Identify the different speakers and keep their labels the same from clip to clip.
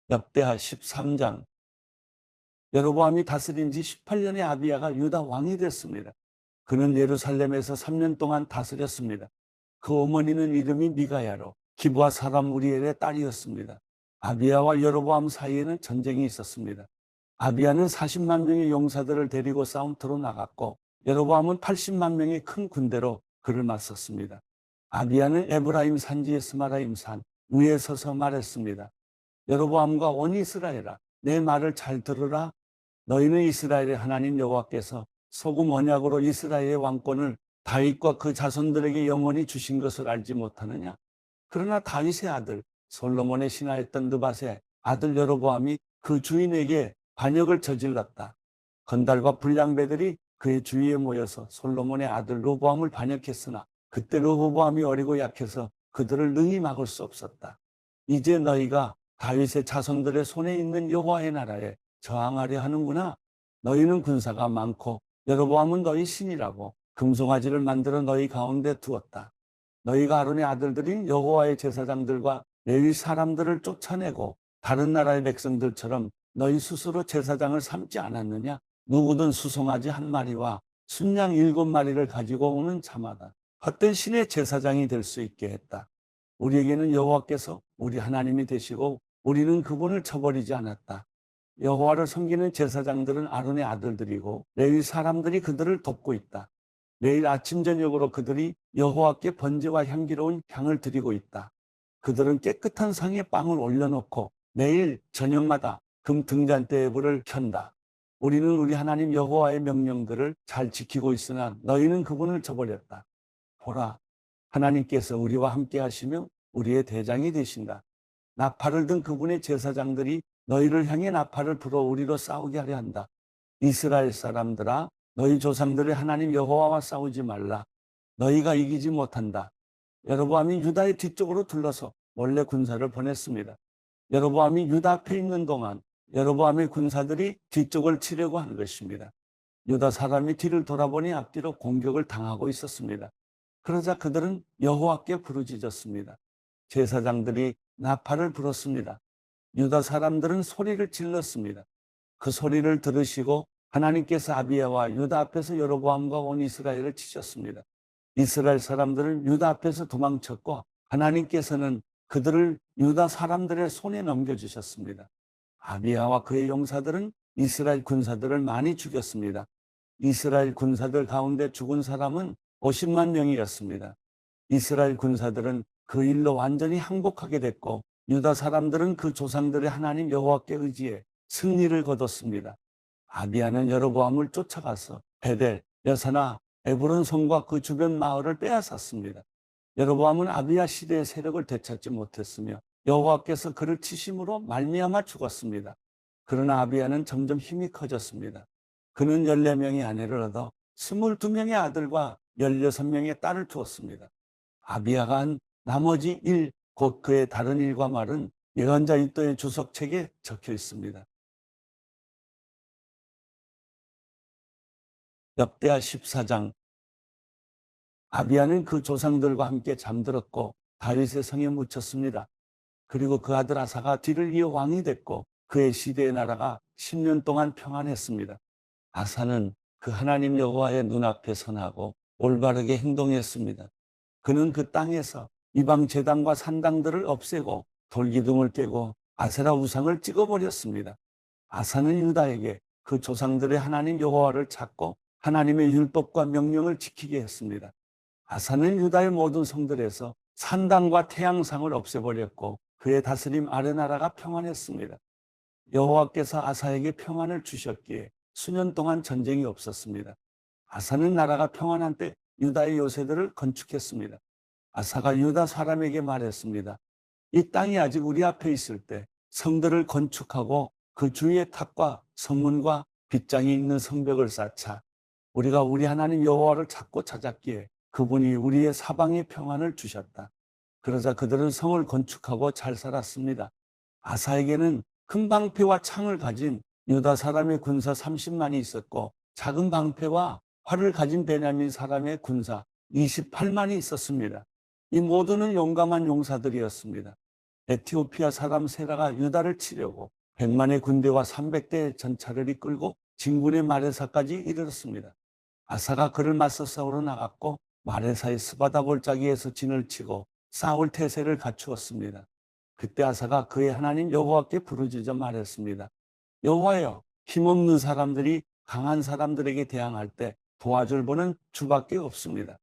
Speaker 1: 역대하 13장. 여로보암이 다스린 지 18년의 아비야가 유다 왕이 됐습니다. 그는 예루살렘에서 3년 동안 다스렸습니다. 그 어머니는 이름이 미가야로 기브아 사람 우리엘의 딸이었습니다. 아비야와 여로보암 사이에는 전쟁이 있었습니다. 아비야는 40만 명의 용사들을 데리고 싸움터로 나갔고 여로보암은 80만 명의 큰 군대로 그를 맞섰습니다. 아비야는 에브라임 산지의 스마라임 산 위에 서서 말했습니다. 여로보암과 온 이스라엘아, 내 말을 잘 들으라. 너희는 이스라엘의 하나님 여호와께서 소금 언약으로 이스라엘의 왕권을 다윗과 그 자손들에게 영원히 주신 것을 알지 못하느냐? 그러나 다윗의 아들 솔로몬의 신하였던 느밧의 아들 여로보암이 그 주인에게 반역을 저질렀다. 건달과 불량배들이 그의 주위에 모여서 솔로몬의 아들 로보암을 반역했으나 그때 로보암이 어리고 약해서 그들을 능히 막을 수 없었다. 이제 너희가 다윗의 자손들의 손에 있는 여호와의 나라에 저항하려 하는구나. 너희는 군사가 많고 여로보암은 너희 신이라고 금송아지를 만들어 너희 가운데 두었다. 너희가 아론의 아들들인 여호와의 제사장들과 레위 사람들을 쫓아내고 다른 나라의 백성들처럼 너희 스스로 제사장을 삼지 않았느냐? 누구든 수송아지 한 마리와 순양 7마리를 가지고 오는 자마다 헛된 신의 제사장이 될 수 있게 했다. 우리에게는 여호와께서 우리 하나님이 되시고 우리는 그분을 쳐버리지 않았다. 여호와를 섬기는 제사장들은 아론의 아들들이고 레위 사람들이 그들을 돕고 있다. 매일 아침 저녁으로 그들이 여호와께 번제와 향기로운 향을 드리고 있다. 그들은 깨끗한 상에 빵을 올려놓고 매일 저녁마다 금 등잔대에 불을 켠다. 우리는 우리 하나님 여호와의 명령들을 잘 지키고 있으나 너희는 그분을 저버렸다. 보라, 하나님께서 우리와 함께 하시며 우리의 대장이 되신다. 나팔을 든 그분의 제사장들이 너희를 향해 나팔을 불어 우리로 싸우게 하려 한다. 이스라엘 사람들아, 너희 조상들의 하나님 여호와와 싸우지 말라. 너희가 이기지 못한다. 여로보암이 유다의 뒤쪽으로 둘러서 몰래 군사를 보냈습니다. 여로보암이 유다 앞에 있는 동안 여로보암의 군사들이 뒤쪽을 치려고 한 것입니다. 유다 사람이 뒤를 돌아보니 앞뒤로 공격을 당하고 있었습니다. 그러자 그들은 여호와께 부르짖었습니다. 제사장들이 나팔을 불었습니다. 유다 사람들은 소리를 질렀습니다. 그 소리를 들으시고 하나님께서 아비야와 유다 앞에서 여로보암과 온 이스라엘을 치셨습니다. 이스라엘 사람들은 유다 앞에서 도망쳤고 하나님께서는 그들을 유다 사람들의 손에 넘겨주셨습니다. 아비야와 그의 용사들은 이스라엘 군사들을 많이 죽였습니다. 이스라엘 군사들 가운데 죽은 사람은 50만 명이었습니다. 이스라엘 군사들은 그 일로 완전히 항복하게 됐고 유다 사람들은 그 조상들의 하나님 여호와께 의지해 승리를 거뒀습니다. 아비야는 여로보암을 쫓아가서 베델, 여사나, 에브론 성과 그 주변 마을을 빼앗았습니다. 여로보암은 아비야 시대의 세력을 되찾지 못했으며 여호와께서 그를 치심으로 말미암아 죽었습니다. 그러나 아비야는 점점 힘이 커졌습니다. 그는 14명의 아내를 얻어 22명의 아들과 16명의 딸을 두었습니다. 아비야가 한 나머지 일, 곧 그의 다른 일과 말은 예언자 이도의 주석책에 적혀 있습니다. 역대하 14장. 아비야는 그 조상들과 함께 잠들었고 다윗의 성에 묻혔습니다. 그리고 그 아들 아사가 뒤를 이어 왕이 됐고 그의 시대의 나라가 10년 동안 평안했습니다. 아사는 그 하나님 여호와의 눈앞에 선하고 올바르게 행동했습니다. 그는 그 땅에서 이방 제단과 산당들을 없애고 돌기둥을 깨고 아세라 우상을 찍어버렸습니다. 아사는 유다에게 그 조상들의 하나님 여호와를 찾고 하나님의 율법과 명령을 지키게 했습니다. 아사는 유다의 모든 성들에서 산당과 태양상을 없애버렸고 그의 다스림 아래 나라가 평안했습니다. 여호와께서 아사에게 평안을 주셨기에 수년 동안 전쟁이 없었습니다. 아사는 나라가 평안한 때 유다의 요새들을 건축했습니다. 아사가 유다 사람에게 말했습니다. 이 땅이 아직 우리 앞에 있을 때 성들을 건축하고 그 주위에 탑과 성문과 빗장이 있는 성벽을 쌓자. 우리가 우리 하나님 여호와를 찾고 찾았기에 그분이 우리의 사방에 평안을 주셨다. 그러자 그들은 성을 건축하고 잘 살았습니다. 아사에게는 큰 방패와 창을 가진 유다 사람의 군사 30만이 있었고 작은 방패와 활을 가진 베냐민 사람의 군사 28만이 있었습니다. 이 모두는 용감한 용사들이었습니다. 에티오피아 사람 세라가 유다를 치려고 100만의 군대와 300대의 전차를 이끌고 진군의 마레사까지 이르렀습니다. 아사가 그를 맞서 싸우러 나갔고 마레사의 스바다 골짜기에서 진을 치고 싸울 태세를 갖추었습니다. 그때 아사가 그의 하나님 여호와께 부르짖어 말했습니다. 여호와여, 힘없는 사람들이 강한 사람들에게 대항할 때 도와줄 분은 주밖에 없습니다.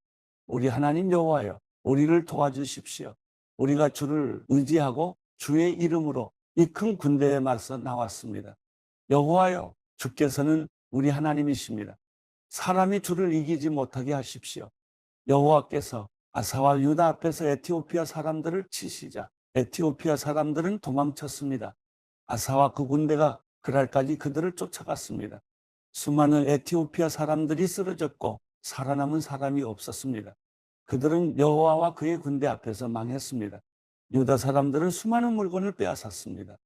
Speaker 1: 우리 하나님 여호와여, 우리를 도와주십시오. 우리가 주를 의지하고 주의 이름으로 이 큰 군대에 맞서 나왔습니다. 여호와여, 주께서는 우리 하나님이십니다. 사람이 주를 이기지 못하게 하십시오. 여호와께서 아사와 유다 앞에서 에티오피아 사람들을 치시자 에티오피아 사람들은 도망쳤습니다. 아사와 그 군대가 그날까지 그들을 쫓아갔습니다. 수많은 에티오피아 사람들이 쓰러졌고 살아남은 사람이 없었습니다. 그들은 여호와와 그의 군대 앞에서 망했습니다. 유다 사람들은 수많은 물건을 빼앗았습니다.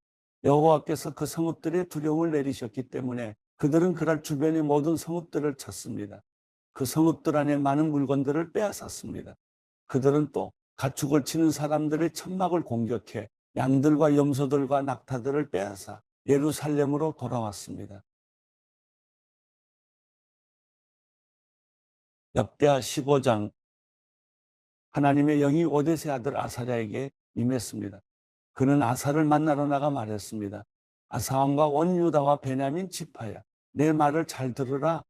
Speaker 1: 여호와께서 그 성읍들에 두려움을 내리셨기 때문에 그들은 그날 주변의 모든 성읍들을 쳤습니다. 그 성읍들 안에 많은 물건들을 빼앗았습니다. 그들은 또 가축을 치는 사람들의 천막을 공격해 양들과 염소들과 낙타들을 빼앗아 예루살렘으로 돌아왔습니다. 역대하 15장. 하나님의 영이 오데세 아들 아사랴에게 임했습니다. 그는 아사를 만나러 나가 말했습니다. 아사 왕과 온 유다와 베냐민 지파야, 내 말을 잘 들으라.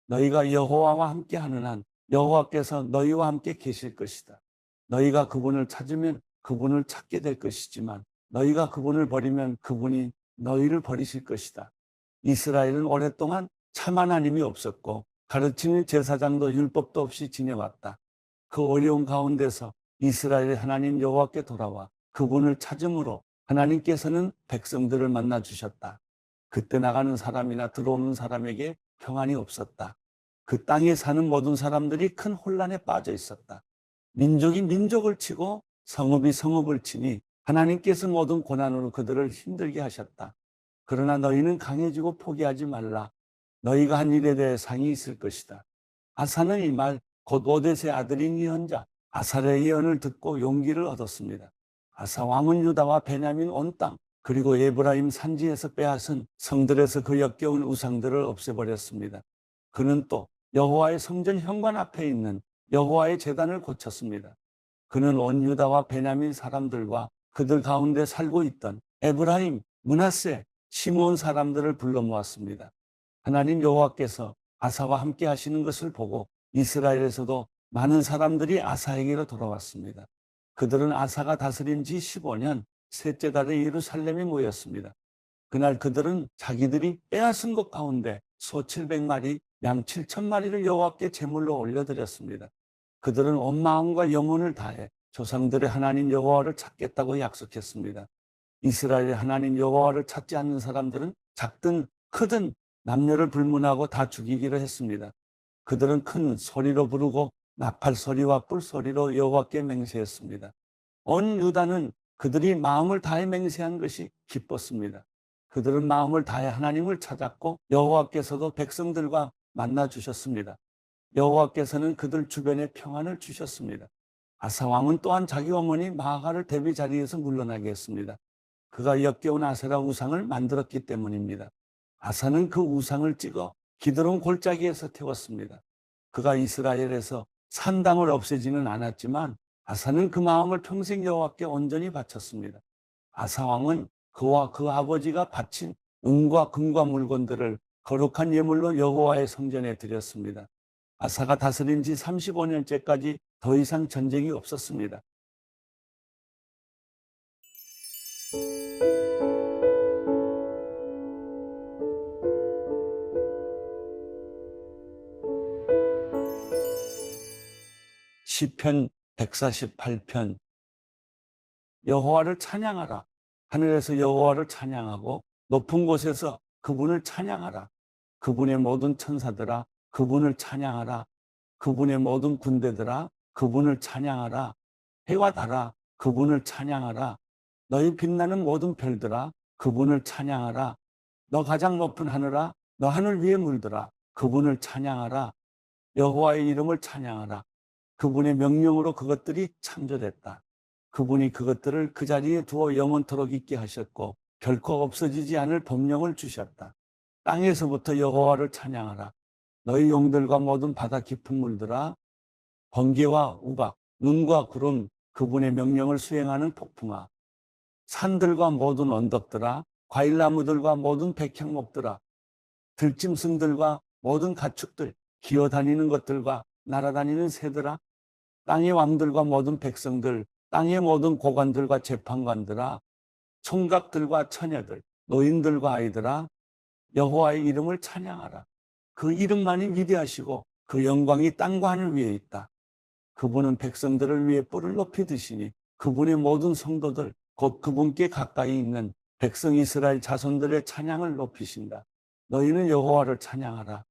Speaker 1: 너희가 여호와와 함께 하는 한 여호와께서 너희와 함께 계실 것이다. 너희가 그분을 찾으면 그분을 찾게 될 것이지만 너희가 그분을 버리면 그분이 너희를 버리실 것이다. 이스라엘은 오랫동안 참 하나님이 없었고 가르치는 제사장도 율법도 없이 지내왔다. 그 어려운 가운데서 이스라엘의 하나님 여호와께 돌아와 그분을 찾음으로 하나님께서는 백성들을 만나 주셨다. 그때 나가는 사람이나 들어오는 사람에게 평안이 없었다. 그 땅에 사는 모든 사람들이 큰 혼란에 빠져 있었다. 민족이 민족을 치고 성읍이 성읍을 치니 하나님께서 모든 고난으로 그들을 힘들게 하셨다. 그러나 너희는 강해지고 포기하지 말라. 너희가 한 일에 대해 상이 있을 것이다. 아사는 이 말 곧 오데세 아들인 예언자 아사랴의 예언을 듣고 용기를 얻었습니다. 아사 왕은 유다와 베냐민 온 땅 그리고 에브라임 산지에서 빼앗은 성들에서 그 역겨운 우상들을 없애버렸습니다. 그는 또 여호와의 성전 현관 앞에 있는 여호와의 제단을 고쳤습니다. 그는 온 유다와 베냐민 사람들과 그들 가운데 살고 있던 에브라임, 므낫세, 시므온 사람들을 불러 모았습니다. 하나님 여호와께서 아사와 함께 하시는 것을 보고 이스라엘에서도 많은 사람들이 아사에게로 돌아왔습니다. 그들은 아사가 다스린 지 15년 셋째 달에 예루살렘에 모였습니다. 그날 그들은 자기들이 빼앗은 것 가운데 소 700마리, 양 7,000마리를 여호와께 제물로 올려드렸습니다. 그들은 온 마음과 영혼을 다해 조상들의 하나님 여호와를 찾겠다고 약속했습니다. 이스라엘의 하나님 여호와를 찾지 않는 사람들은 작든 크든 남녀를 불문하고 다 죽이기로 했습니다. 그들은 큰 소리로 부르고 나팔 소리와 뿔 소리로 여호와께 맹세했습니다. 온 유다는 그들이 마음을 다해 맹세한 것이 기뻤습니다. 그들은 마음을 다해 하나님을 찾았고 여호와께서도 백성들과 만나 주셨습니다. 여호와께서는 그들 주변에 평안을 주셨습니다. 아사 왕은 또한 자기 어머니 마아가를 대비 자리에서 물러나게 했습니다. 그가 역겨운 아세라 우상을 만들었기 때문입니다. 아사는 그 우상을 찍어 기드론 골짜기에서 태웠습니다. 그가 이스라엘에서 산당을 없애지는 않았지만 아사는 그 마음을 평생 여호와께 온전히 바쳤습니다. 아사 왕은 그와 그 아버지가 바친 은과 금과 물건들을 거룩한 예물로 여호와의 성전에 드렸습니다. 아사가 다스린 지 35년째까지 더 이상 전쟁이 없었습니다. 시편 148편. 여호와를 찬양하라. 하늘에서 여호와를 찬양하고 높은 곳에서 그분을 찬양하라. 그분의 모든 천사들아 그분을 찬양하라. 그분의 모든 군대들아 그분을 찬양하라. 해와 달아 그분을 찬양하라. 너희 빛나는 모든 별들아 그분을 찬양하라. 너 가장 높은 하늘아 너 하늘 위에 물들아 그분을 찬양하라. 여호와의 이름을 찬양하라. 그분의 명령으로 그것들이 창조됐다. 그분이 그것들을 그 자리에 두어 영원토록 있게 하셨고 결코 없어지지 않을 법령을 주셨다. 땅에서부터 여호와를 찬양하라. 너희 용들과 모든 바다 깊은 물들아, 번개와 우박, 눈과 구름, 그분의 명령을 수행하는 폭풍아, 산들과 모든 언덕들아, 과일나무들과 모든 백향목들아, 들짐승들과 모든 가축들, 기어다니는 것들과 날아다니는 새들아, 땅의 왕들과 모든 백성들, 땅의 모든 고관들과 재판관들아, 총각들과 처녀들, 노인들과 아이들아, 여호와의 이름을 찬양하라. 그 이름만이 위대하시고 그 영광이 땅과 하늘 위에 있다. 그분은 백성들을 위해 뿔을 높이 드시니 그분의 모든 성도들, 곧 그분께 가까이 있는 백성 이스라엘 자손들의 찬양을 높이신다. 너희는 여호와를 찬양하라.